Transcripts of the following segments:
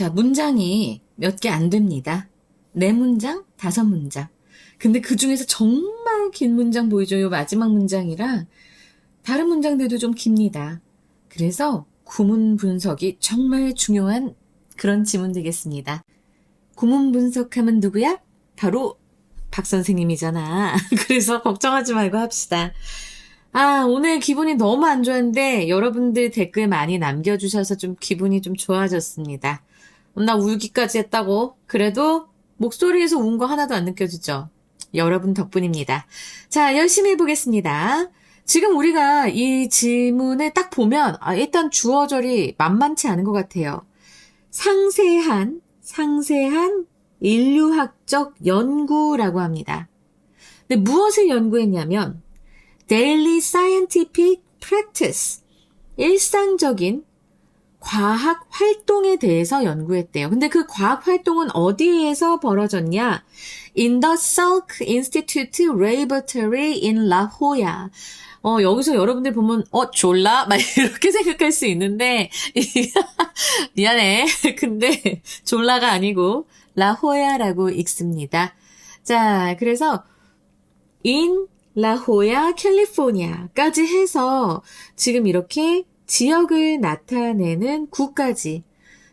자, 문장이 몇 개 안 됩니다. 4문장, 5문장. 근데 그 중에서 정말 긴 문장 보이죠? 요 마지막 문장이랑 다른 문장들도 좀 깁니다. 그래서 구문 분석이 정말 중요한 그런 지문 되겠습니다. 구문 분석하면 누구야? 바로 박 선생님이잖아. 그래서 걱정하지 말고 합시다. 아, 오늘 기분이 너무 안 좋았는데 여러분들 댓글 많이 남겨주셔서 좀 기분이 좀 좋아졌습니다. 나 울기까지 했다고? 그래도 목소리에서 운 거 하나도 안 느껴지죠? 여러분 덕분입니다. 자, 열심히 해보겠습니다. 지금 우리가 이 지문을 딱 보면 일단 주어절이 만만치 않은 것 같아요. 상세한 인류학적 연구라고 합니다. 근데 무엇을 연구했냐면 daily scientific practice, 일상적인 과학 활동에 대해서 연구했대요. 근데 그 과학 활동은 어디에서 벌어졌냐? In the Salk Institute Laboratory in La Jolla. 여기서 여러분들 보면 졸라? 막 이렇게 생각할 수 있는데 미안해. 근데 졸라가 아니고 라호야라고 읽습니다. 자, 그래서 in 라호야, 캘리포니아까지 해서 지금 이렇게 지역을 나타내는 구까지,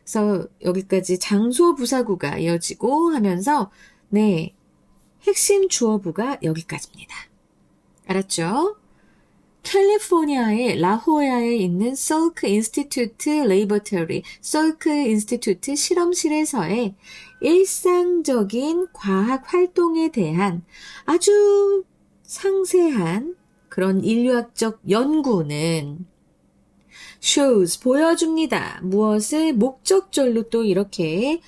그래서 여기까지 장소 부사구가 이어지고 하면서 네, 핵심 주어부가 여기까지입니다. 알았죠? 캘리포니아의 라호야에 있는 Salk Institute Laboratory, Salk Institute 실험실에서의 일상적인 과학 활동에 대한 아주 상세한 그런 인류학적 연구는 shows, 보여줍니다. 무엇을 목적절로 또 이렇게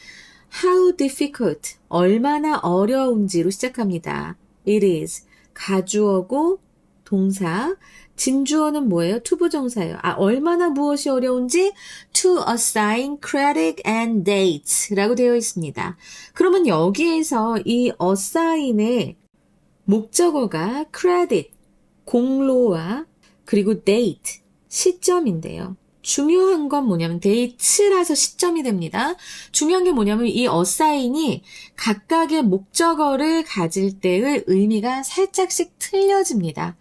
how difficult, 얼마나 어려운지로 시작합니다. It is, 가주어고 동사, 진주어는 뭐예요? 투부정사예요. 얼마나 무엇이 어려운지 to assign credit and dates 라고 되어 있습니다. 그러면 여기에서 이 assign의 목적어가 credit, 공로와 그리고 date, 시점인데요. 중요한 건 뭐냐면 date라서 시점이 됩니다. 중요한 게 뭐냐면 이 assign이 각각의 목적어를 가질 때의 의미가 살짝씩 틀려집니다.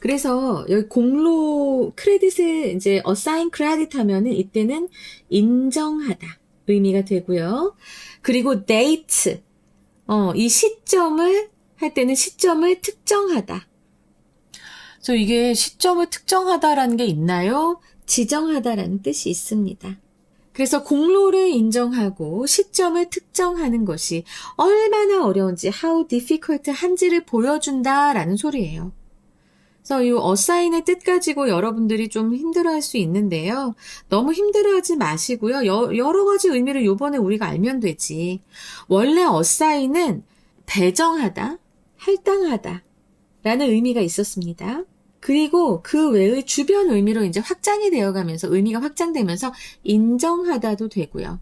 그래서 여기 공로 크레딧을 이제 assign credit 하면은 이때는 인정하다 의미가 되고요. 그리고 date, 이 시점을 할 때는 시점을 특정하다. 그래서 이게 시점을 특정하다라는 게 있나요? 지정하다라는 뜻이 있습니다. 그래서 공로를 인정하고 시점을 특정하는 것이 얼마나 어려운지 how difficult 한지를 보여준다라는 소리예요. 그래서 이 assign의 뜻 가지고 여러분들이 좀 힘들어할 수 있는데요. 너무 힘들어하지 마시고요. 여러 가지 의미를 요번에 우리가 알면 되지. 원래 assign은 배정하다, 할당하다 라는 의미가 있었습니다. 그리고 그 외의 주변 의미로 이제 확장이 되어가면서 의미가 확장되면서 인정하다도 되고요.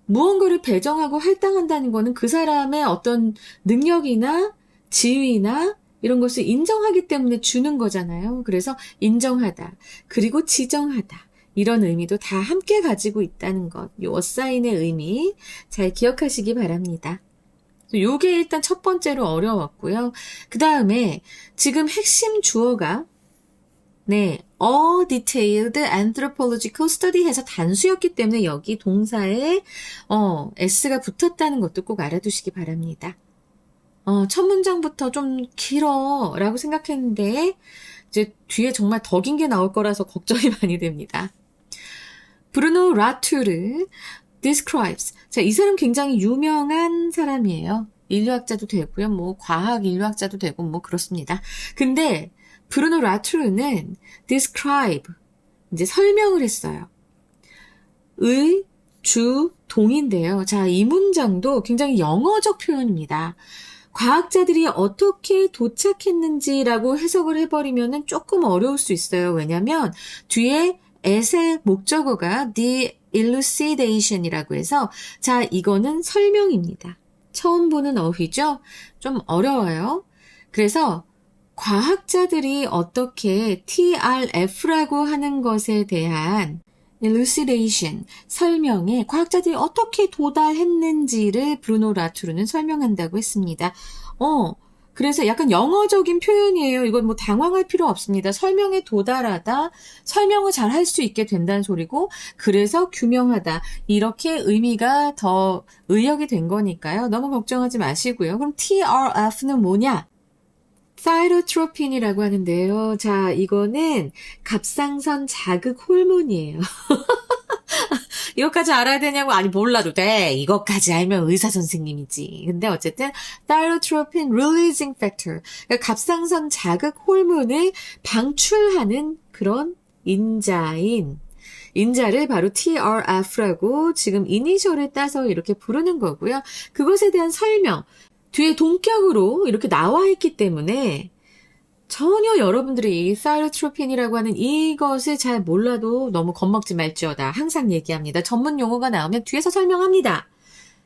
무언가를 배정하고 할당한다는 거는 그 사람의 어떤 능력이나 지위나 이런 것을 인정하기 때문에 주는 거잖아요. 그래서 인정하다, 그리고 지정하다 이런 의미도 다 함께 가지고 있다는 것, 이 어사인의 의미 잘 기억하시기 바랍니다. 요게 일단 첫 번째로 어려웠고요. 그 다음에 지금 핵심 주어가 a detailed anthropological study 해서 단수였기 때문에 여기 동사에 s가 붙었다는 것도 꼭 알아두시기 바랍니다. 첫 문장부터 좀 길어 라고 생각했는데 이제 뒤에 정말 더 긴 게 나올 거라서 걱정이 많이 됩니다. 브루노 라투르 describes. 자, 이 사람 굉장히 유명한 사람이에요. 인류학자도 되고요. 뭐 과학 인류학자도 되고 뭐 그렇습니다. 근데 브루노 라투르는 describe 이제 설명을 했어요. 의, 주, 동인데요. 자, 이 문장도 굉장히 영어적 표현입니다. 과학자들이 어떻게 도착했는지라고 해석을 해버리면은 조금 어려울 수 있어요. 왜냐면 뒤에 at의 목적어가 the elucidation이라고 해서 자, 이거는 설명입니다. 처음 보는 어휘죠? 좀 어려워요. 그래서 과학자들이 어떻게 TRF라고 하는 것에 대한 elucidation, 설명에 과학자들이 어떻게 도달했는지를 브루노 라투르는 설명한다고 했습니다. 그래서 약간 영어적인 표현이에요. 이건 뭐 당황할 필요 없습니다. 설명에 도달하다, 설명을 잘 할 수 있게 된다는 소리고, 그래서 규명하다. 이렇게 의미가 더 의역이 된 거니까요. 너무 걱정하지 마시고요. 그럼 TRF는 뭐냐? 사이토트로핀이라고 하는데요. 자, 이거는 갑상선 자극 호르몬이에요. 이것까지 알아야 되냐고? 아니, 몰라도 돼. 이것까지 알면 의사 선생님이지. 근데 어쨌든 사이토트로핀 releasing factor, 그러니까 갑상선 자극 호르몬을 방출하는 그런 인자를 바로 TRF라고 지금 이니셜을 따서 이렇게 부르는 거고요. 그것에 대한 설명, 뒤에 동격으로 이렇게 나와 있기 때문에 전혀 여러분들이 이 사이토트로핀이라고 하는 이것을 잘 몰라도 너무 겁먹지 말지어다. 항상 얘기합니다. 전문 용어가 나오면 뒤에서 설명합니다.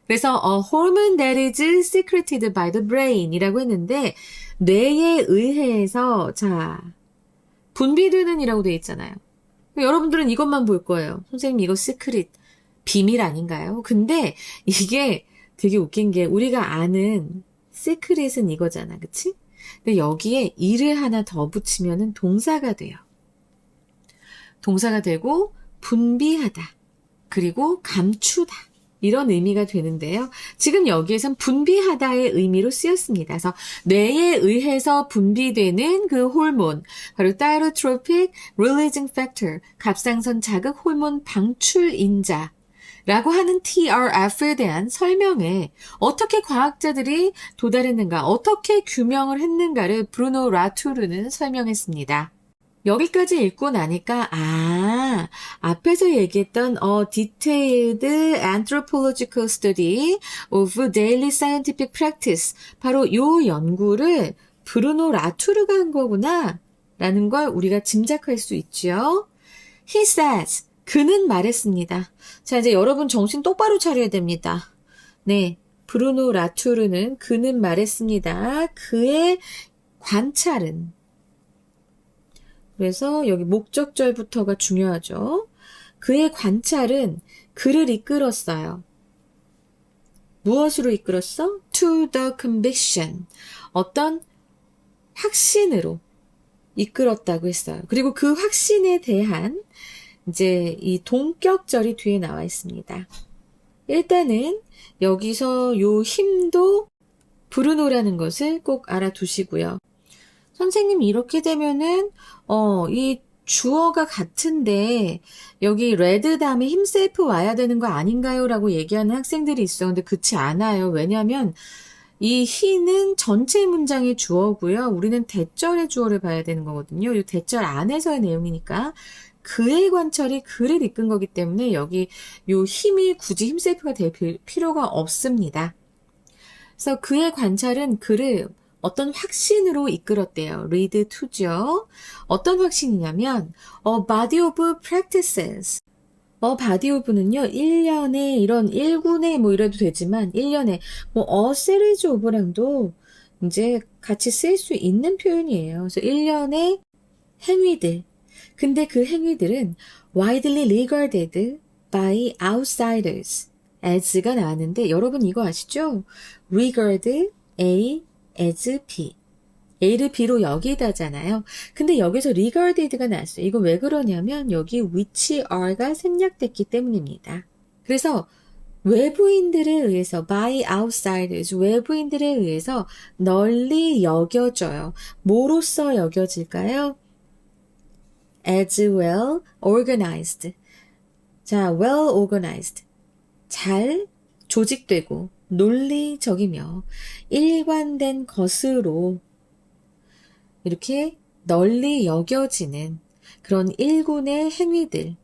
그래서 hormone that is secreted by the brain 이라고 했는데 뇌에 의해서 자 분비되는 이라고 되어 있잖아요. 여러분들은 이것만 볼 거예요. 선생님 이거 시크릿 비밀 아닌가요? 근데 이게 되게 웃긴 게 우리가 아는 시크릿은 이거잖아. 그치? 근데 여기에 이를 하나 더 붙이면은 동사가 돼요. 동사가 되고 분비하다. 그리고 감추다. 이런 의미가 되는데요. 지금 여기에선 분비하다의 의미로 쓰였습니다. 그래서 뇌에 의해서 분비되는 그 호르몬, 바로 타이로트로픽 releasing factor, 갑상선 자극 호르몬 방출 인자 라고 하는 TRF에 대한 설명에 어떻게 과학자들이 도달했는가, 어떻게 규명을 했는가를 브루노 라투르는 설명했습니다. 여기까지 읽고 나니까 앞에서 얘기했던 detailed anthropological study of daily scientific practice 바로 요 연구를 브루노 라투르가 한 거구나 라는 걸 우리가 짐작할 수 있죠. He says, 그는 말했습니다. 자, 이제 여러분 정신 똑바로 차려야 됩니다. 네, 브루노 라투르는 그는 말했습니다. 그의 관찰은 그래서 여기 목적절부터가 중요하죠. 그의 관찰은 그를 이끌었어요. 무엇으로 이끌었어? To the conviction. 어떤 확신으로 이끌었다고 했어요. 그리고 그 확신에 대한 이제 이 동격절이 뒤에 나와 있습니다. 일단은 여기서 요 힘도 브루노라는 것을 꼭 알아두시고요. 선생님 이렇게 되면은 이 주어가 같은데 여기 레드 다음에 힘셀프 와야 되는 거 아닌가요? 라고 얘기하는 학생들이 있어. 근데 그렇지 않아요. 왜냐하면 이 he는 전체 문장의 주어고요. 우리는 대절의 주어를 봐야 되는 거거든요. 이 대절 안에서의 내용이니까 그의 관찰이 그를 이끈 거기 때문에 여기 요 힘이 굳이 힘셀프가 될 필요가 없습니다. 그래서 그의 관찰은 그를 어떤 확신으로 이끌었대요. lead to죠. 어떤 확신이냐면 body of practices. body of는요. 1년에 이런 1군에 뭐 이래도 되지만 1년에 뭐 a series of랑도 이제 같이 쓸 수 있는 표현이에요. 그래서 1년의 행위들. 근데 그 행위들은 widely regarded by outsiders as가 나왔는데 여러분 이거 아시죠? regard A as B. A를 B로 여기다잖아요. 근데 여기서 regarded가 나왔어요. 이거 왜 그러냐면 여기 which are가 생략됐기 때문입니다. 그래서 외부인들에 의해서 by outsiders, 외부인들에 의해서 널리 여겨져요. 뭐로써 여겨질까요? as well organized. 자, well organized. 잘 조직되고 논리적이며 일관된 것으로 이렇게 널리 여겨지는 그런 일군의 행위들이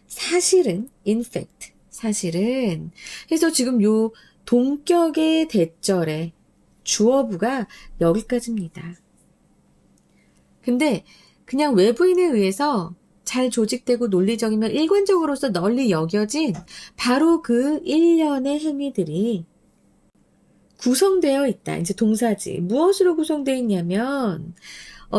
사실은 in fact 사실은 그래서 지금 요 동격의 대절의 주어부가 여기까지입니다. 근데 그냥 외부인에 의해서 잘 조직되고 논리적이면 일관적으로서 널리 여겨진 바로 그 일련의 행위들이 구성되어 있다. 이제 동사지. 무엇으로 구성되어 있냐면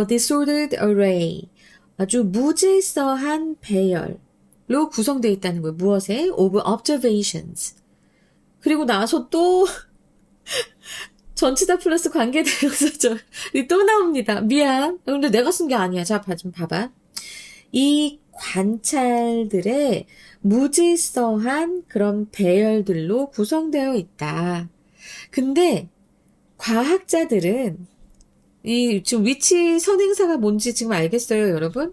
disordered array, 아주 무질서한 배열로 구성되어 있다는 거예요. 무엇에? of observations. 그리고 나서 또 전치사 플러스 관계대명사절이 또 나옵니다. 미안. 근데 내가 쓴 게 아니야. 자, 좀 봐봐. 이 관찰들의 무질서한 그런 배열들로 구성되어 있다. 근데 과학자들은 이 지금 위치 선행사가 뭔지 지금 알겠어요, 여러분?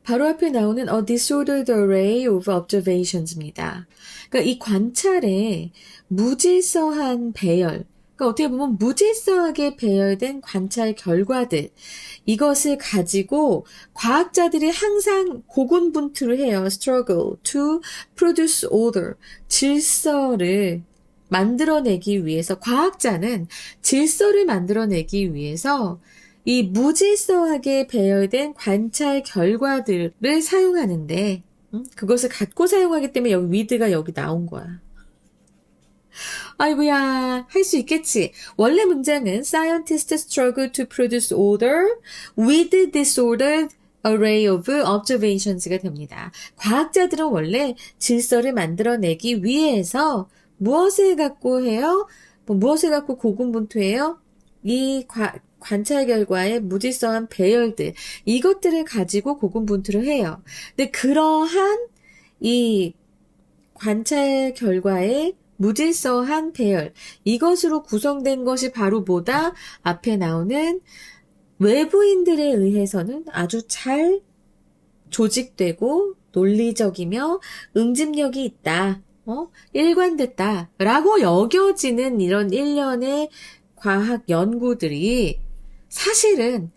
바로 앞에 나오는 a disordered array of observations입니다. 그러니까 이 관찰의 무질서한 배열, 그러니까 어떻게 보면 무질서하게 배열된 관찰 결과들, 이것을 가지고 과학자들이 항상 고군분투를 해요. struggle to produce order, 질서를 만들어내기 위해서, 과학자는 질서를 만들어내기 위해서 이 무질서하게 배열된 관찰 결과들을 사용하는데, 그것을 갖고 사용하기 때문에 여기 with가 여기 나온 거야. 아이고야, 할 수 있겠지. 원래 문장은 scientists struggle to produce order with disordered array of observations가 됩니다. 과학자들은 원래 질서를 만들어내기 위해서 무엇을 갖고 해요? 무엇을 갖고 고군분투해요? 이 관찰 결과의 무질서한 배열들, 이것들을 가지고 고군분투를 해요. 근데 그러한 이 관찰 결과의 무질서한 배열, 이것으로 구성된 것이 바로 뭐다? 앞에 나오는 외부인들에 의해서는 아주 잘 조직되고 논리적이며 응집력이 있다. 일관됐다. 라고 여겨지는 이런 일련의 과학 연구들이 사실은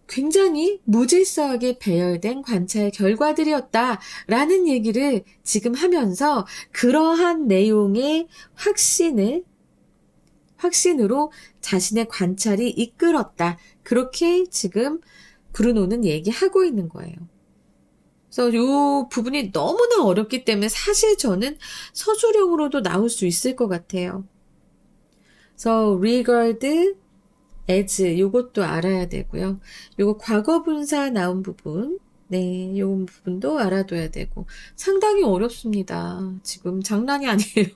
굉장히 무질서하게 배열된 관찰 결과들이었다라는 얘기를 지금 하면서 그러한 내용의 확신으로 자신의 관찰이 이끌었다. 그렇게 지금 브루노는 얘기하고 있는 거예요. 그래서 이 부분이 너무나 어렵기 때문에 사실 저는 서술형으로도 나올 수 있을 것 같아요. 그래서 regard as 요것도 알아야 되고요. 요거 과거분사 나온 부분, 네, 요 부분도 알아둬야 되고 상당히 어렵습니다. 지금 장난이 아니에요.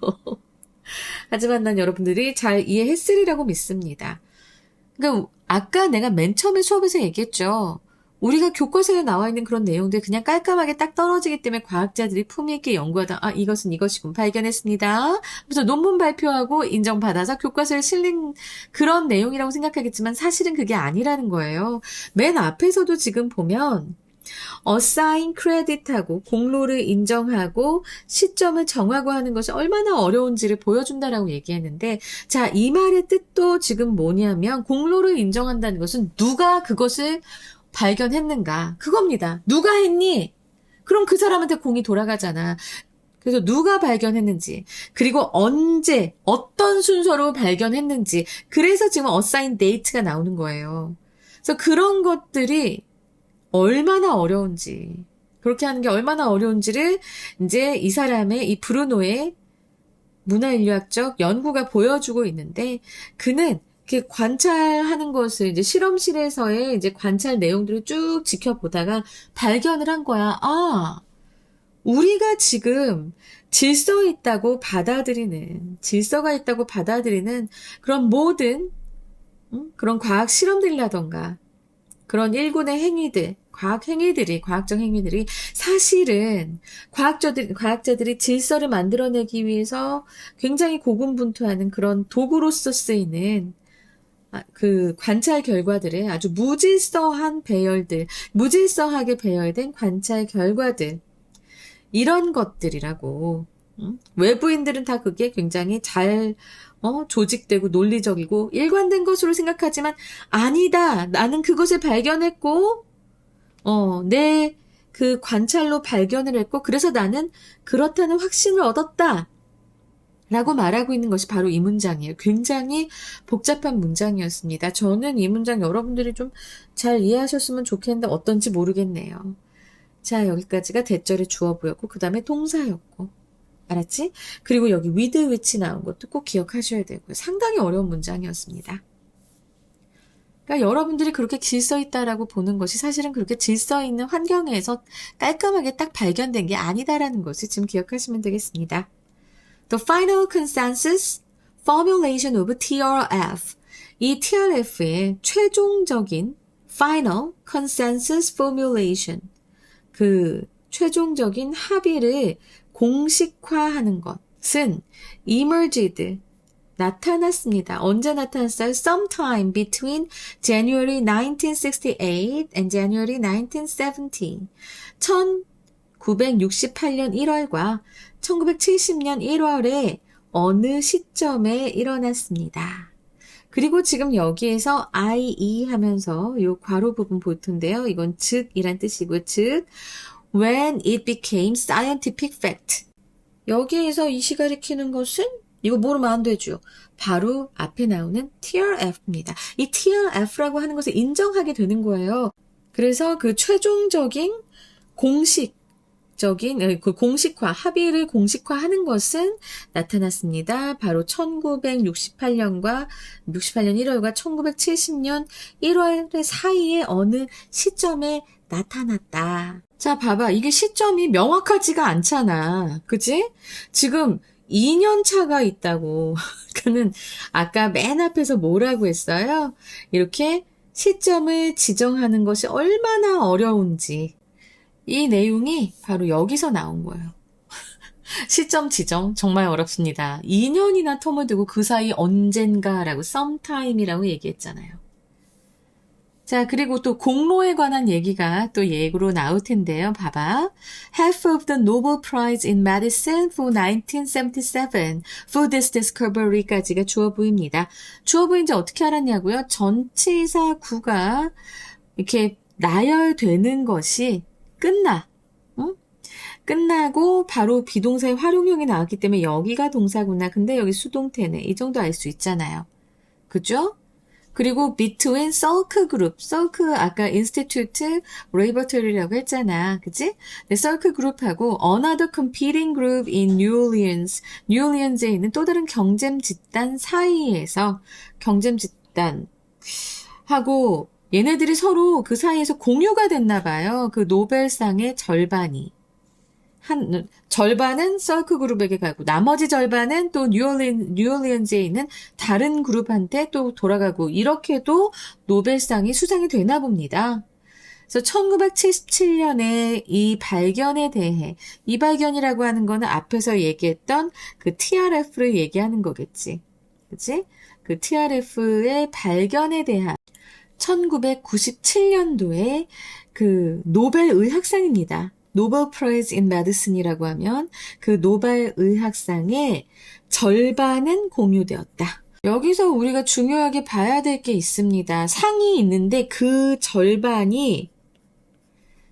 하지만 난 여러분들이 잘 이해했으리라고 믿습니다. 그러니까 아까 내가 맨 처음에 수업에서 얘기했죠. 우리가 교과서에 나와 있는 그런 내용들 그냥 깔끔하게 딱 떨어지기 때문에 과학자들이 품위 있게 연구하다 이것은 이것이군 발견했습니다. 그래서 논문 발표하고 인정받아서 교과서에 실린 그런 내용이라고 생각하겠지만 사실은 그게 아니라는 거예요. 맨 앞에서도 지금 보면 assign credit하고 공로를 인정하고 시점을 정하고 하는 것이 얼마나 어려운지를 보여준다라고 얘기했는데 자, 이 말의 뜻도 지금 뭐냐면 공로를 인정한다는 것은 누가 그것을 발견했는가? 그겁니다. 누가 했니? 그럼 그 사람한테 공이 돌아가잖아. 그래서 누가 발견했는지, 그리고 언제, 어떤 순서로 발견했는지, 그래서 지금 assign date가 나오는 거예요. 그래서 그런 것들이 얼마나 어려운지, 그렇게 하는 게 얼마나 어려운지를 이제 이 사람의, 이 브루노의 문화인류학적 연구가 보여주고 있는데, 그는 이렇게 관찰하는 것을 이제 실험실에서의 이제 관찰 내용들을 쭉 지켜보다가 발견을 한 거야. 우리가 지금 질서가 있다고 받아들이는 그런 모든 그런 과학 실험들이라던가 그런 일군의 행위들, 과학적 행위들이 사실은 과학자들이 질서를 만들어내기 위해서 굉장히 고군분투하는 그런 도구로서 쓰이는 그 관찰 결과들의 아주 무질서하게 배열된 관찰 결과들, 이런 것들이라고. 외부인들은 다 그게 굉장히 잘 조직되고 논리적이고 일관된 것으로 생각하지만 아니다. 나는 그것을 발견했고 내 그 관찰로 발견을 했고 그래서 나는 그렇다는 확신을 얻었다. 라고 말하고 있는 것이 바로 이 문장이에요. 굉장히 복잡한 문장이었습니다. 저는 이 문장 여러분들이 좀 잘 이해하셨으면 좋겠는데 어떤지 모르겠네요. 자, 여기까지가 대절의 주어부였고 그 다음에 동사였고 알았지? 그리고 여기 with which 나온 것도 꼭 기억하셔야 되고요. 상당히 어려운 문장이었습니다. 그러니까 여러분들이 그렇게 질서 있다라고 보는 것이 사실은 그렇게 질서 있는 환경에서 깔끔하게 딱 발견된 게 아니다라는 것을 지금 기억하시면 되겠습니다. The final consensus formulation of TRF. 이 TRF의 최종적인 final consensus formulation. 그 최종적인 합의를 공식화하는 것은 emerged. 나타났습니다. 언제 나타났어요? Sometime between January 1968 and January 1970. 1968년 1월과 1970년 1월에 어느 시점에 일어났습니다. 그리고 지금 여기에서 IE 하면서 이 괄호 부분 볼 텐데요. 이건 즉이란 뜻이고요. 즉, when it became scientific fact. 여기에서 이시 가리키는 것은 이거 모르면 안 되죠. 바로 앞에 나오는 TRF입니다. 이 TRF라고 하는 것을 인정하게 되는 거예요. 그래서 그 최종적인 그 공식화, 합의를 공식화하는 것은 나타났습니다. 바로 68년 1월과 1970년 1월 사이에 어느 시점에 나타났다. 자, 봐봐. 이게 시점이 명확하지가 않잖아. 그치? 지금 2년 차가 있다고. 그는 아까 맨 앞에서 뭐라고 했어요? 이렇게 시점을 지정하는 것이 얼마나 어려운지. 이 내용이 바로 여기서 나온 거예요. 시점 지정 정말 어렵습니다. 2년이나 텀을 두고 그 사이 언젠가라고 sometime이라고 얘기했잖아요. 자, 그리고 또 공로에 관한 얘기가 또 예고로 나올 텐데요. 봐봐. Half of the Nobel Prize in Medicine for 1977 for this discovery까지가 주어 보입니다. 주어 보인지 어떻게 알았냐고요? 전치사 구가 이렇게 나열되는 것이 끝나고 바로 비동사의 활용형이 나왔기 때문에 여기가 동사구나. 근데 여기 수동태네. 이 정도 알 수 있잖아요. 그죠? 그리고 between Salk Group, Salk 아까 Institute Laboratory라고 했잖아. 그치? 네, Salk Group하고 another competing group in New Orleans, New Orleans에 있는 또 다른 경쟁 집단 사이에서 경쟁 집단 하고 얘네들이 서로 그 사이에서 공유가 됐나 봐요. 그 노벨상의 절반은 썰크 그룹에게 가고 나머지 절반은 또 뉴올리언즈에 있는 다른 그룹한테 또 돌아가고 이렇게도 노벨상이 수상이 되나 봅니다. 그래서 1977년에 이 발견에 대해 이 발견이라고 하는 거는 앞에서 얘기했던 그 TRF를 얘기하는 거겠지. 그치? 그 TRF의 발견에 대한 1997년도에 그 노벨 의학상입니다. 노벨 프라이즈 인 메디슨이라고 하면 그 노벨 의학상의 절반은 공유되었다. 여기서 우리가 중요하게 봐야 될 게 있습니다. 상이 있는데 그 절반이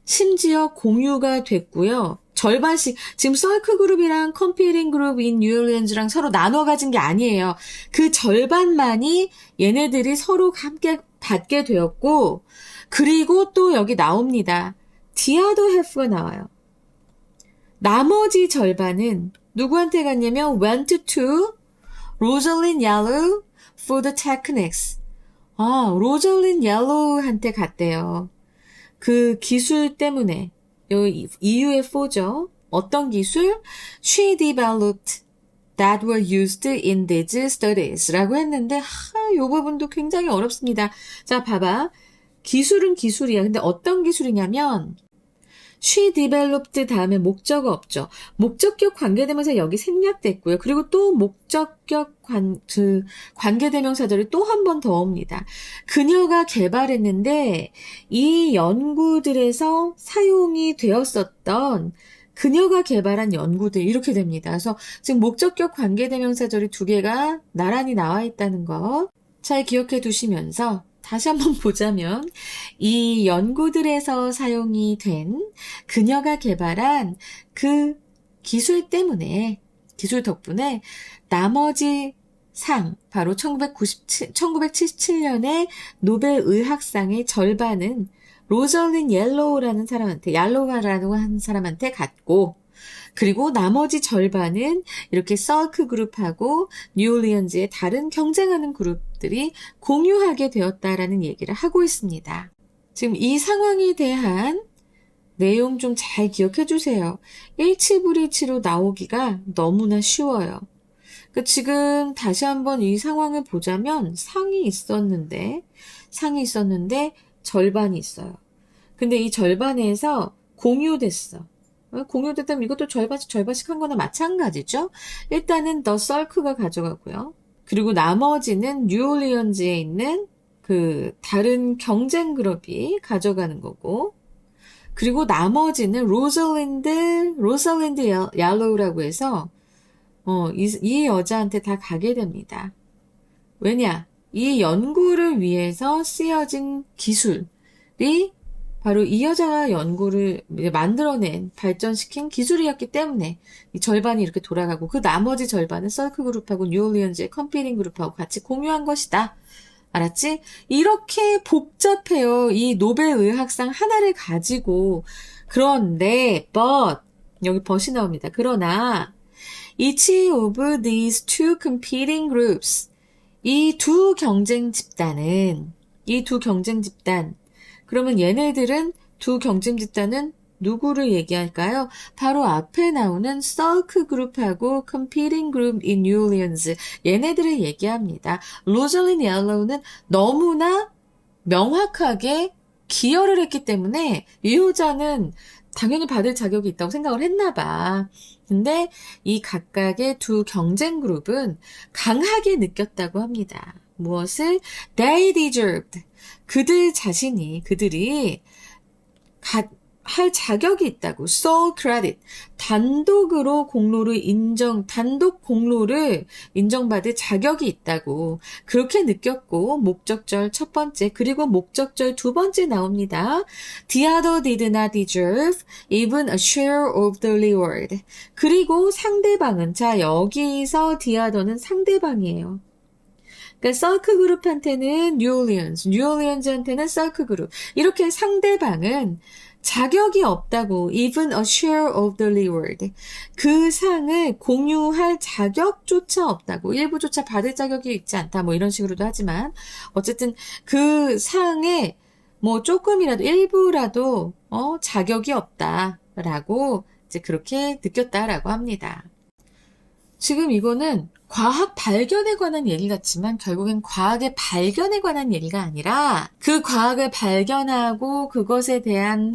심지어 공유가 됐고요. 절반씩 지금 썰크 그룹이랑 컴피팅 그룹 인 뉴올리언즈랑 서로 나눠 가진 게 아니에요. 그 절반만이 얘네들이 서로 함께 받게 되었고 그리고 또 여기 나옵니다. 디아도 해프가 나와요. 나머지 절반은 누구한테 갔냐면 went to Rosalind Yallow for the techniques. 로잘린 옐로우한테 갔대요. 그 기술 때문에 EUFO죠. 어떤 기술? She developed that were used in these studies 라고 했는데 이 부분도 굉장히 어렵습니다. 자, 봐봐. 기술은 기술이야. 근데 어떤 기술이냐면 she developed 다음에 목적어 없죠. 목적격 관계대명사 여기 생략됐고요. 그리고 또 목적격 관계대명사절이 또 한 번 더 옵니다. 그녀가 개발했는데 이 연구들에서 사용이 되었었던 그녀가 개발한 연구들 이렇게 됩니다. 그래서 지금 목적격 관계대명사절이 두 개가 나란히 나와 있다는 거 잘 기억해 두시면서 다시 한번 보자면 이 연구들에서 사용이 된 그녀가 개발한 그 기술 덕분에 나머지 상, 바로 1977년에 노벨 의학상의 절반은 로잘린 옐로우라는 사람한테 갔고 그리고 나머지 절반은 이렇게 썰크 그룹하고 뉴올리언즈의 다른 경쟁하는 그룹들이 공유하게 되었다라는 얘기를 하고 있습니다. 지금 이 상황에 대한 내용 좀 잘 기억해 주세요. 일치불이치로 나오기가 너무나 쉬워요. 지금 다시 한번 이 상황을 보자면 상이 있었는데 절반이 있어요. 근데 이 절반에서 공유됐어. 공유됐다면 이것도 절반씩 한 거나 마찬가지죠. 일단은 더 썰크가 가져가고요. 그리고 나머지는 뉴올리언즈에 있는 그 다른 경쟁 그룹이 가져가는 거고, 그리고 나머지는 로살린드 얄로우라고 해서 이 여자한테 다 가게 됩니다. 왜냐? 이 연구를 위해서 쓰여진 기술이 바로 이 여자가 연구를 만들어낸, 발전시킨 기술이었기 때문에 이 절반이 이렇게 돌아가고 그 나머지 절반은 썰크 그룹하고 뉴올리언즈의 컴피팅 그룹하고 같이 공유한 것이다. 알았지? 이렇게 복잡해요. 이 노벨 의학상 하나를 가지고. 그런데 여기 but이 나옵니다. 그러나 each of these two competing groups, 이 두 경쟁 집단, 그러면 두 경쟁 집단은 누구를 얘기할까요? 바로 앞에 나오는 썰크 그룹하고 competing group in New Orleans, 얘네들을 얘기합니다. 로잘린 얄로우는 너무나 명확하게 기여를 했기 때문에 이 여자는 당연히 받을 자격이 있다고 생각을 했나 봐. 근데 이 각각의 두 경쟁 그룹은 강하게 느꼈다고 합니다. 무엇을? They deserved. 그들이 할 자격이 있다고. sole credit. 단독 공로를 인정받을 자격이 있다고. 그렇게 느꼈고, 목적절 첫 번째, 그리고 목적절 두 번째 나옵니다. The other did not deserve even a share of the reward. 그리고 상대방은, 자, 여기서 the other는 상대방이에요. 그러니까 썰크 그룹한테는 뉴올리언즈한테는 썰크 그룹. 이렇게 상대방은 자격이 없다고, even a share of the reward. 그 상을 공유할 자격조차 없다고, 일부조차 받을 자격이 있지 않다, 이런 식으로도 하지만, 어쨌든 그 상에 조금이라도, 일부라도, 자격이 없다라고, 이제 그렇게 느꼈다라고 합니다. 지금 이거는 과학 발견에 관한 얘기 같지만 결국엔 과학의 발견에 관한 얘기가 아니라 그 과학을 발견하고 그것에 대한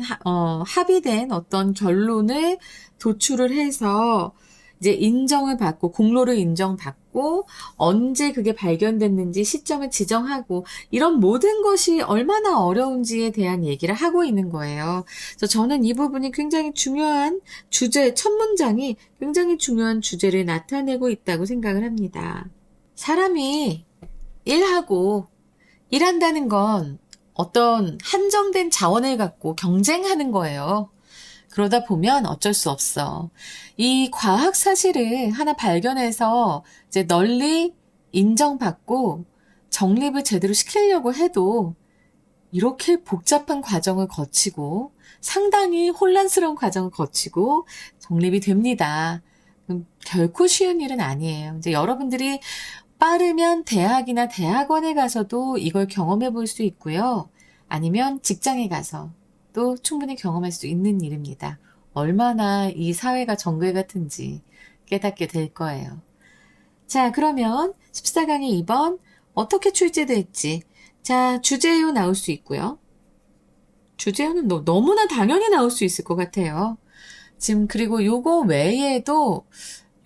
합의된 어떤 결론을 도출을 해서 이제 인정을 받고 공로를 인정받고 언제 그게 발견됐는지 시점을 지정하고 이런 모든 것이 얼마나 어려운지에 대한 얘기를 하고 있는 거예요. 그래서 저는 이 부분이 굉장히 중요한 첫 문장이 굉장히 중요한 주제를 나타내고 있다고 생각을 합니다. 사람이 일한다는 건 어떤 한정된 자원을 갖고 경쟁하는 거예요. 그러다 보면 어쩔 수 없어. 이 과학 사실을 하나 발견해서 이제 널리 인정받고 정립을 제대로 시키려고 해도 이렇게 복잡한 과정을 거치고 상당히 혼란스러운 과정을 거치고 정립이 됩니다. 결코 쉬운 일은 아니에요. 이제 여러분들이 빠르면 대학이나 대학원에 가서도 이걸 경험해 볼 수 있고요. 아니면 직장에 가서 또 충분히 경험할 수 있는 일입니다. 얼마나 이 사회가 정글 같은지 깨닫게 될 거예요. 자, 그러면 14강의 2번 어떻게 출제될지. 자, 주제요 나올 수 있고요. 주제요는 너무나 당연히 나올 수 있을 것 같아요. 지금 그리고 요거 외에도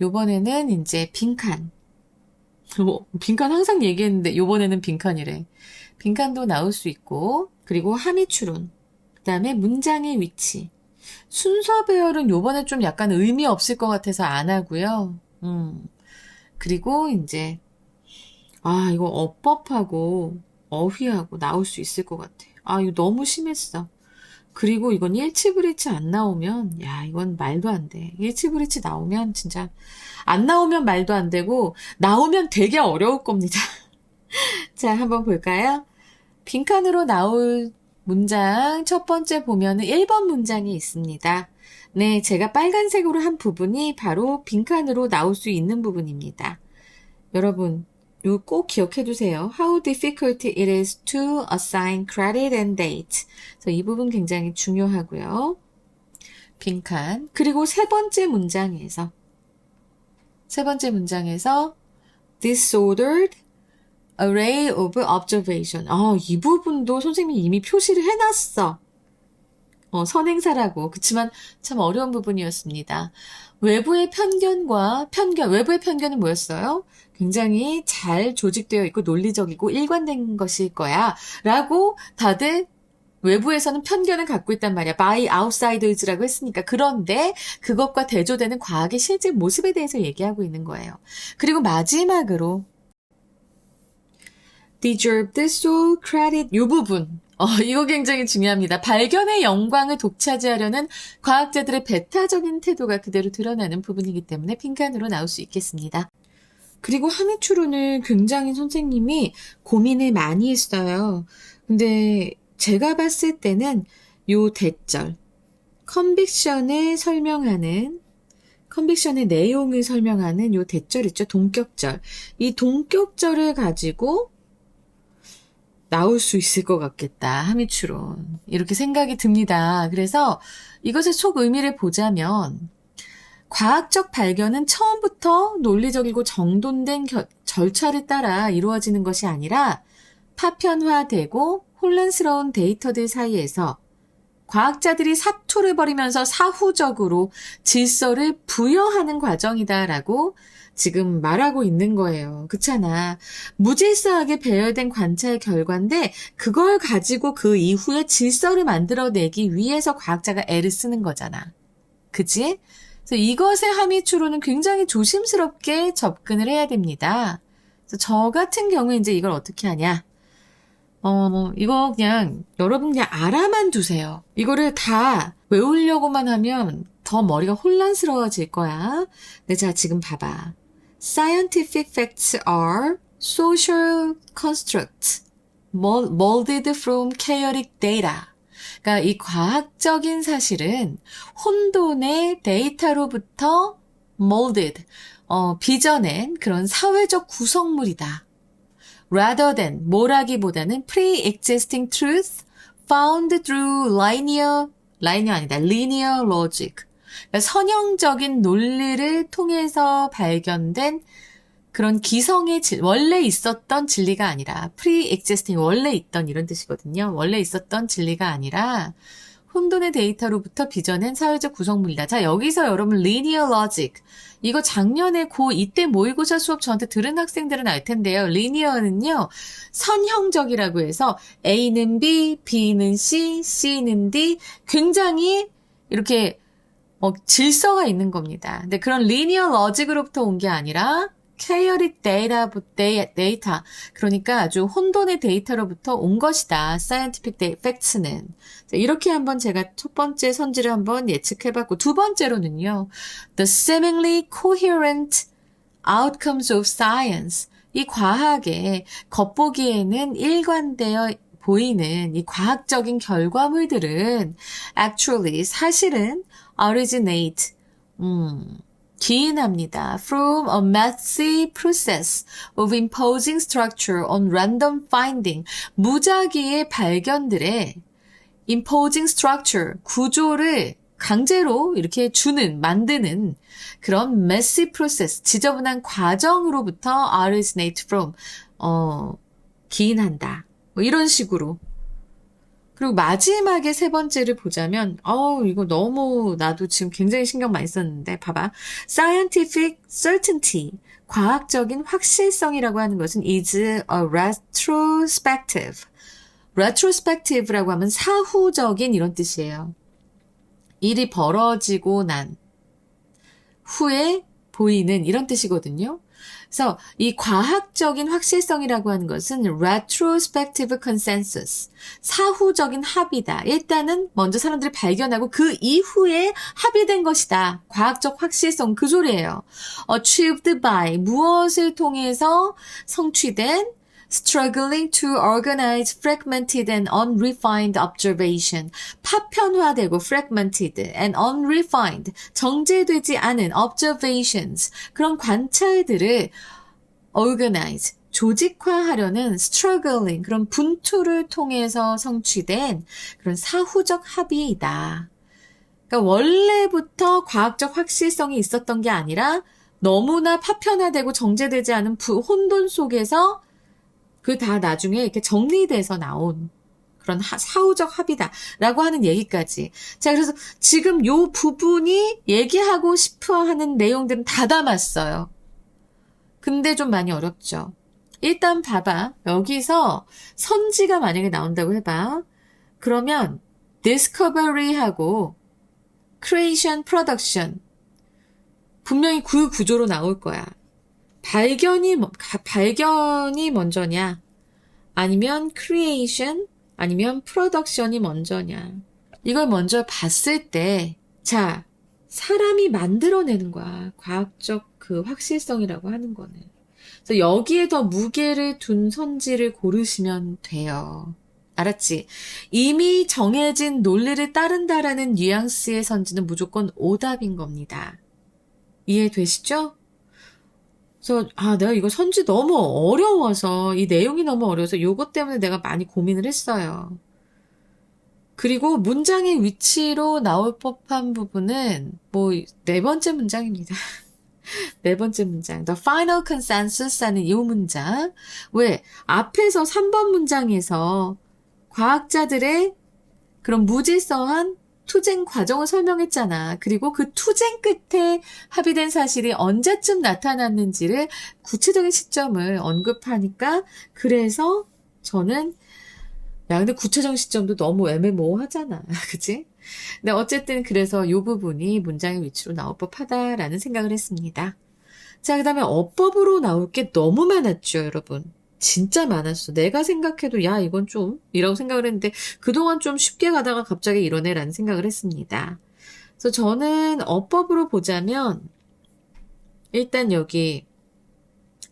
요번에는 이제 빈칸. 빈칸 항상 얘기했는데 요번에는 빈칸이래. 빈칸도 나올 수 있고 그리고 함의추론. 그 다음에 문장의 위치. 순서 배열은 요번에 좀 약간 의미 없을 것 같아서 안 하고요. 그리고 이제 이거 어법하고 어휘하고 나올 수 있을 것 같아. 이거 너무 심했어. 그리고 이건 일치불이치 안 나오면 이건 말도 안 돼. 일치불이치 나오면 진짜 안 나오면 말도 안 되고 나오면 되게 어려울 겁니다. 자, 한번 볼까요? 빈칸으로 나올 문장 첫 번째 보면은 1번 문장이 있습니다. 네, 제가 빨간색으로 한 부분이 바로 빈칸으로 나올 수 있는 부분입니다. 여러분, 이거 꼭 기억해 두세요. How difficult it is to assign credit and date. 그래서 이 부분 굉장히 중요하고요. 빈칸. 그리고 세 번째 문장에서 disordered array of observation. 이 부분도 선생님이 이미 표시를 해놨어. 선행사라고. 그치만 참 어려운 부분이었습니다. 외부의 편견은 뭐였어요? 굉장히 잘 조직되어 있고 논리적이고 일관된 것일 거야. 라고 다들 외부에서는 편견을 갖고 있단 말이야. by outsiders라고 했으니까. 그런데 그것과 대조되는 과학의 실제 모습에 대해서 얘기하고 있는 거예요. 그리고 마지막으로 deserved sole credit 이 부분. 이거 굉장히 중요합니다. 발견의 영광을 독차지하려는 과학자들의 배타적인 태도가 그대로 드러나는 부분이기 때문에 빈칸으로 나올 수 있겠습니다. 그리고 함의추론을 굉장히 선생님이 고민을 많이 했어요. 근데 제가 봤을 때는 요 대절, 컨빅션의 내용을 설명하는 요 대절 있죠? 동격절. 이 동격절을 가지고 나올 수 있을 것 같겠다. 함의추론. 이렇게 생각이 듭니다. 그래서 이것의 속 의미를 보자면 과학적 발견은 처음부터 논리적이고 정돈된 절차를 따라 이루어지는 것이 아니라 파편화되고 혼란스러운 데이터들 사이에서 과학자들이 사투를 벌이면서 사후적으로 질서를 부여하는 과정이다라고 지금 말하고 있는 거예요. 그렇잖아. 무질서하게 배열된 관찰 결과인데 그걸 가지고 그 이후에 질서를 만들어내기 위해서 과학자가 애를 쓰는 거잖아. 그치? 그래서 이것의 함의추론은 굉장히 조심스럽게 접근을 해야 됩니다. 그래서 저 같은 경우에 이제 이걸 어떻게 하냐? 이거 그냥 여러분 그냥 알아만 두세요. 이거를 다 외우려고만 하면 더 머리가 혼란스러워질 거야. 근데 자, 지금 봐봐. Scientific facts are social constructs molded from chaotic data. 그러니까 이 과학적인 사실은 혼돈의 데이터로부터 molded, 빚어낸 그런 사회적 구성물이다. rather than, 뭐라기보다는 pre-existing truth found through linear logic. 그러니까 선형적인 논리를 통해서 발견된 그런 기성의 원래 있었던 진리가 아니라 pre-existing, 원래 있던 이런 뜻이거든요. 원래 있었던 진리가 아니라 혼돈의 데이터로부터 빚어낸 사회적 구성물이다. 자, 여기서 여러분 linear logic. 이거 작년에 이때 모의고사 수업 저한테 들은 학생들은 알 텐데요. linear는요. 선형적이라고 해서 A는 B, B는 C, C는 D. 굉장히 이렇게 질서가 있는 겁니다. 근데 그런 linear logic으로부터 온 게 아니라 chaotic data. 그러니까 아주 혼돈의 데이터로부터 온 것이다. scientific facts는. 이렇게 한번 제가 첫 번째 선지를 한번 예측해봤고, 두 번째로는요, the seemingly coherent outcomes of science. 이 과학의 겉보기에는 일관되어 보이는 이 과학적인 결과물들은 actually, 사실은 originate, 기인합니다. From a messy process of imposing structure on random finding. 무작위의 발견들의 imposing structure, 구조를 강제로 이렇게 만드는 그런 messy process, 지저분한 과정으로부터 originate from, 기인한다. 이런 식으로. 그리고 마지막에 세 번째를 보자면, 이거 너무 나도 지금 굉장히 신경 많이 썼는데, 봐봐. Scientific certainty, 과학적인 확실성이라고 하는 것은 is a retrospective. retrospective라고 하면 사후적인 이런 뜻이에요. 일이 벌어지고 난 후에 보이는 이런 뜻이거든요. 그래서 이 과학적인 확실성이라고 하는 것은 retrospective consensus, 사후적인 합의다. 일단은 먼저 사람들이 발견하고 그 이후에 합의된 것이다. 과학적 확실성, 그 소리예요. achieved by, 무엇을 통해서 성취된 struggling to organize fragmented and unrefined observation. 파편화되고 fragmented and unrefined, 정제되지 않은 observations, 그런 관찰들을 organize, 조직화하려는 struggling, 그런 분투를 통해서 성취된 그런 사후적 합의이다. 그러니까 원래부터 과학적 확실성이 있었던 게 아니라 너무나 파편화되고 정제되지 않은 혼돈 속에서 그 다 나중에 이렇게 정리돼서 나온 그런 사후적 합의다라고 하는 얘기까지. 자, 그래서 지금 요 부분이 얘기하고 싶어 하는 내용들은 다 담았어요. 근데 좀 많이 어렵죠. 일단 봐봐. 여기서 선지가 만약에 나온다고 해봐. 그러면 discovery하고 creation, production 분명히 그 구조로 나올 거야. 발견이 먼저냐? 아니면 creation, 아니면 production이 먼저냐? 이걸 먼저 봤을 때, 자, 사람이 만들어내는 거야. 과학적 그 확실성이라고 하는 거는. 그래서 여기에 더 무게를 둔 선지를 고르시면 돼요. 알았지? 이미 정해진 논리를 따른다라는 뉘앙스의 선지는 무조건 오답인 겁니다. 이해되시죠? 그래서 내가 이거 선지 너무 어려워서 이 내용이 너무 어려워서 요것 때문에 내가 많이 고민을 했어요. 그리고 문장의 위치로 나올 법한 부분은 네 번째 문장입니다. 네 번째 문장. The final consensus 하는 이 문장. 왜? 앞에서 3번 문장에서 과학자들의 그런 무질서한 투쟁 과정을 설명했잖아. 그리고 그 투쟁 끝에 합의된 사실이 언제쯤 나타났는지를 구체적인 시점을 언급하니까 그래서 저는 근데 구체적인 시점도 너무 애매모호하잖아. 그치? 근데 어쨌든 그래서 이 부분이 문장의 위치로 나올 법하다라는 생각을 했습니다. 자, 그 다음에 어법으로 나올 게 너무 많았죠, 여러분. 진짜 많았어. 내가 생각해도 이건 좀 이라고 생각을 했는데 그동안 좀 쉽게 가다가 갑자기 이러네라는 생각을 했습니다. 그래서 저는 어법으로 보자면 일단 여기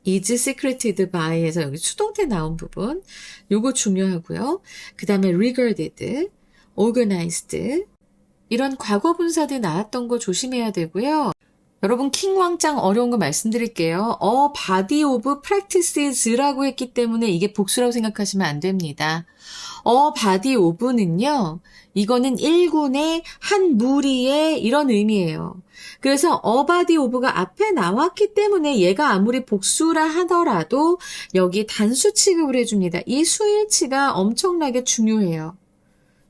is secreted by에서 여기 수동태 나온 부분 요거 중요하고요. 그 다음에 regarded, organized 이런 과거 분사들 나왔던 거 조심해야 되고요. 여러분 킹왕짱 어려운 거 말씀드릴게요. body of practices라고 했기 때문에 이게 복수라고 생각하시면 안 됩니다. body of는요. 이거는 일군의 한 무리의 이런 의미예요. 그래서 body of가 앞에 나왔기 때문에 얘가 아무리 복수라 하더라도 여기 단수 취급을 해줍니다. 이 수일치가 엄청나게 중요해요.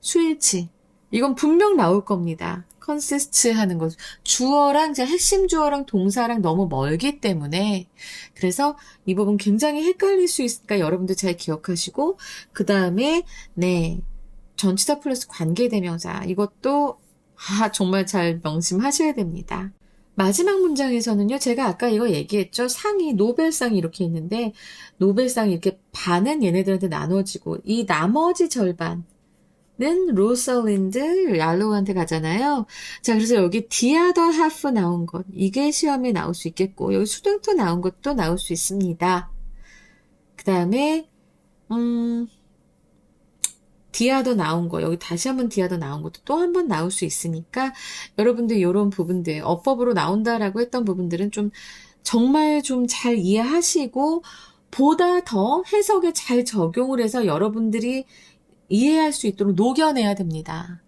수일치. 이건 분명 나올 겁니다. consist 하는 것. 주어랑 핵심 주어랑 동사랑 너무 멀기 때문에 그래서 이 부분 굉장히 헷갈릴 수 있으니까 여러분들 잘 기억하시고 그 다음에 전치사 플러스 관계대명사 이것도 정말 잘 명심하셔야 됩니다. 마지막 문장에서는요. 제가 아까 이거 얘기했죠. 상이 노벨상이 이렇게 있는데 노벨상이 이렇게 반은 얘네들한테 나눠지고 이 나머지 절반 는 로설린드 얄로우한테 가잖아요. 자, 그래서 여기 the other half 나온 것 이게 시험에 나올 수 있겠고 여기 수동태 나온 것도 나올 수 있습니다. 그 다음에 the other 나온 거 여기 다시 한번 the other 나온 것도 또 한 번 나올 수 있으니까 여러분들 이런 부분들 어법으로 나온다라고 했던 부분들은 좀 정말 좀 잘 이해하시고 보다 더 해석에 잘 적용을 해서 여러분들이 이해할 수 있도록 녹여내야 됩니다.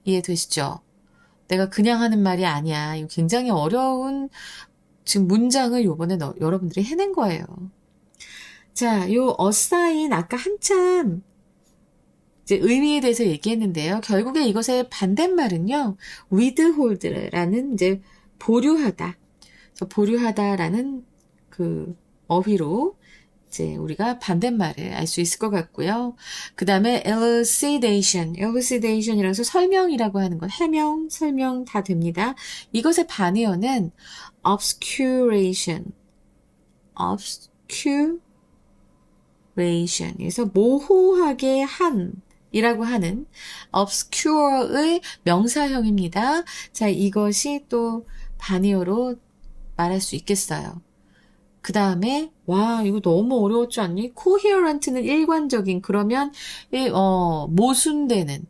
이해되시죠? 내가 그냥 하는 말이 아니야. 이거 굉장히 어려운 지금 문장을 요번에 여러분들이 해낸 거예요. 자, 요 assign 아까 한참 이제 의미에 대해서 얘기했는데요. 결국에 이것의 반대말은요. withhold라는 이제 보류하다. 그래서 보류하다라는 그 어휘로 이제 우리가 반대말을 알 수 있을 것 같고요. 그 다음에 elucidation이라서 설명이라고 하는 건 해명, 설명 다 됩니다. 이것의 반의어는 obscuration. 그래서 모호하게 한 이라고 하는 obscure의 명사형입니다. 자, 이것이 또 반의어로 말할 수 있겠어요. 그 다음에, 와, 이거 너무 어려웠지 않니? coherent는 일관적인, 그러면, 모순되는.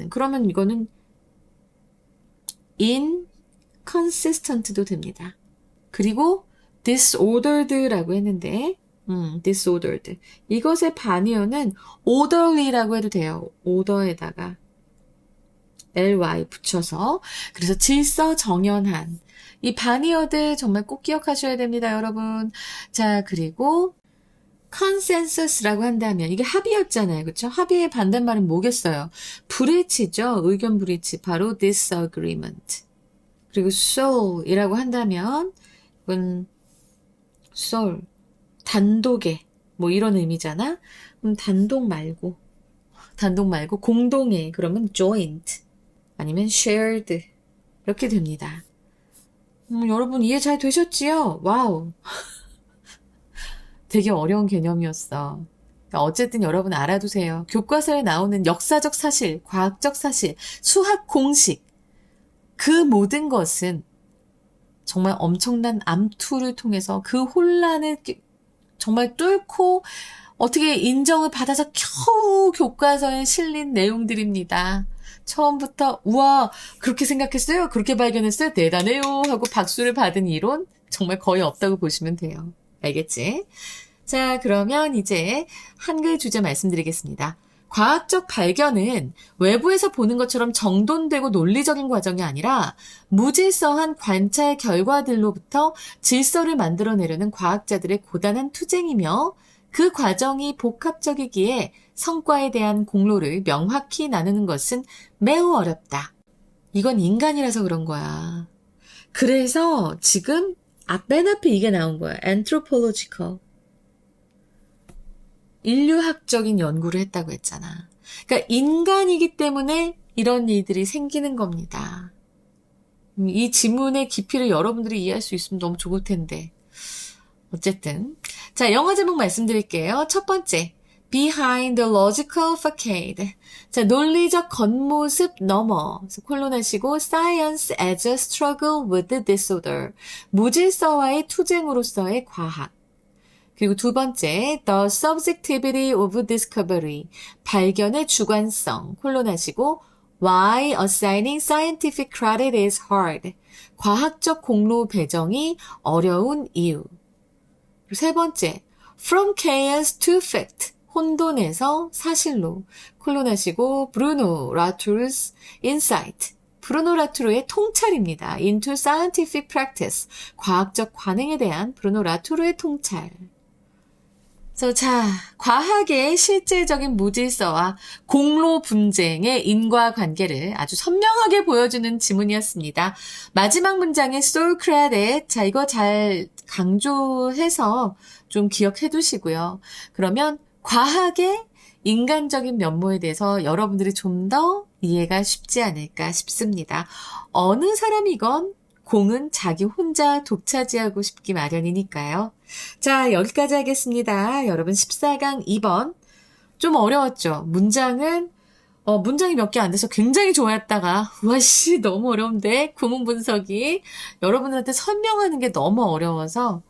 그러면 이거는 inconsistent도 됩니다. 그리고 disordered라고 했는데, disordered. 이것의 반의어는 orderly라고 해도 돼요. order에다가 ly 붙여서. 그래서 질서 정연한. 이 반의어들 정말 꼭 기억하셔야 됩니다, 여러분. 자, 그리고 consensus라고 한다면 이게 합의였잖아요. 그렇죠? 합의의 반대말은 뭐겠어요? 불일치죠. 의견 불일치. 바로 disagreement. 그리고 soul이라고 한다면 이건 soul, 단독의 뭐 이런 의미잖아. 단독 말고 공동의 그러면 joint 아니면 shared 이렇게 됩니다. 여러분 이해 잘 되셨지요? 와우. 되게 어려운 개념이었어. 그러니까 어쨌든 여러분 알아두세요. 교과서에 나오는 역사적 사실, 과학적 사실, 수학 공식 그 모든 것은 정말 엄청난 암투를 통해서 그 혼란을 정말 뚫고 어떻게 인정을 받아서 겨우 교과서에 실린 내용들입니다. 처음부터 우와 그렇게 생각했어요? 그렇게 발견했어요? 대단해요 하고 박수를 받은 이론 정말 거의 없다고 보시면 돼요. 알겠지? 자, 그러면 이제 한글 주제 말씀드리겠습니다. 과학적 발견은 외부에서 보는 것처럼 정돈되고 논리적인 과정이 아니라 무질서한 관찰 결과들로부터 질서를 만들어내려는 과학자들의 고단한 투쟁이며 그 과정이 복합적이기에 성과에 대한 공로를 명확히 나누는 것은 매우 어렵다. 이건 인간이라서 그런 거야. 그래서 지금 맨 앞에 이게 나온 거야. anthropological. 인류학적인 연구를 했다고 했잖아. 그러니까 인간이기 때문에 이런 일들이 생기는 겁니다. 이 지문의 깊이를 여러분들이 이해할 수 있으면 너무 좋을 텐데. 어쨌든 자, 영어 제목 말씀드릴게요. 첫 번째, behind the logical facade. 자, 논리적 겉모습 너머. 콜론하시고 science as a struggle with disorder. 무질서와의 투쟁으로서의 과학. 그리고 두 번째, the subjectivity of discovery. 발견의 주관성. 콜론하시고 why assigning scientific credit is hard. 과학적 공로 배정이 어려운 이유. 세 번째, from chaos to fact, 혼돈에서 사실로, 콜론하시고 브루노 라투르's insight, 브루노 라투르의 통찰입니다. into scientific practice, 과학적 관행에 대한 브루노 라투르의 통찰. 자, 과학의 실질적인 무질서와 공로 분쟁의 인과관계를 아주 선명하게 보여주는 지문이었습니다. 마지막 문장의 soul credit, 자, 이거 잘 강조해서 좀 기억해 두시고요. 그러면 과학의 인간적인 면모에 대해서 여러분들이 좀 더 이해가 쉽지 않을까 싶습니다. 어느 사람이건 공은 자기 혼자 독차지하고 싶기 마련이니까요. 자, 여기까지 하겠습니다. 여러분 14강 2번. 좀 어려웠죠? 문장이 몇 개 안 돼서 굉장히 좋아했다가 와씨 너무 어려운데 구문 분석이 여러분한테 설명하는 게 너무 어려워서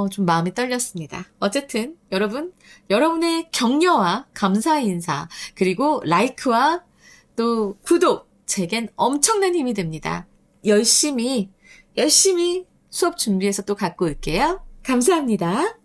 좀 마음이 떨렸습니다. 어쨌든 여러분, 여러분의 격려와 감사 인사 그리고 라이크와 또 구독 제겐 엄청난 힘이 됩니다. 열심히 수업 준비해서 또 갖고 올게요. 감사합니다.